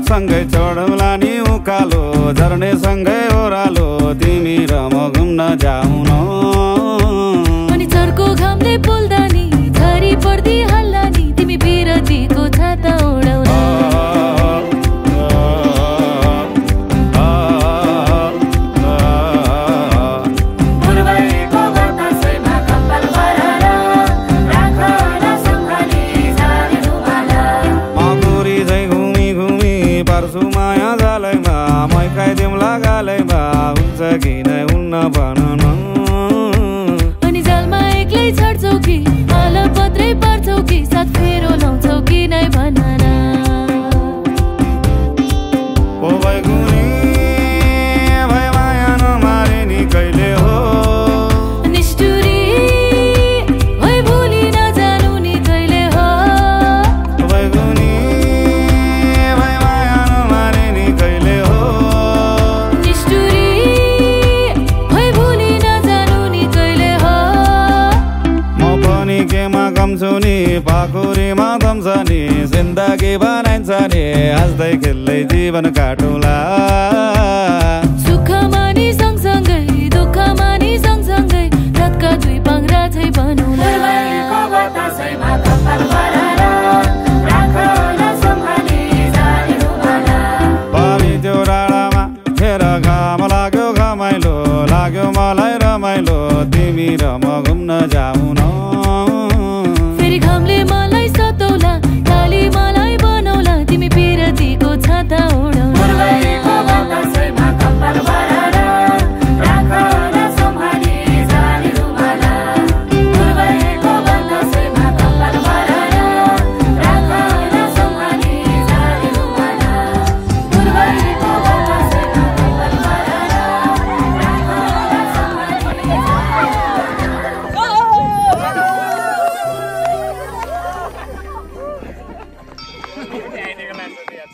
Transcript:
सँगै चढौला नि उकालो झर्ने सँगै ओह्रालो तिमी र म घुम्न जाऊ न अनि चर्को घामले पोल्दा नि झरी पर्दी हल्ला नि तिमी बिरतीको छाता ओढाउन माया जालैमा मै खाइदिउँला गालैमा हुन्छ कि नै हुन्न भन न अनि जालमा एक्लै छड्छौ कि अलपत्रै पार्छौ कि साथ फेरो लाउँछौ कि नै भन न ओ बैगुनी भए माया नमारे नि कहिले हो निष्ठुरी भए भुली नजानु नि कहिले हो बैगुनी नि पाखुरीमा दम्छ नि जिन्दगी बनाइन्छ नि हाँस्दै खेल्दै जीवन काटुला सुखमा नि सँगसँगै दुःखमा नि सँगसँगै रातका दुई पाङ्ग्रा चाहिँ बनौला पानी त्यो डाँडामा फेर घाम लाग्यो घमाइलो लाग्यो मलाई रमाइलो तिमी र म घुम्न जाऊ न घामले मलाई सतौला काली मलाई बनाउला तिमी बिरतीको छाता ओढाउला Ini kelas dia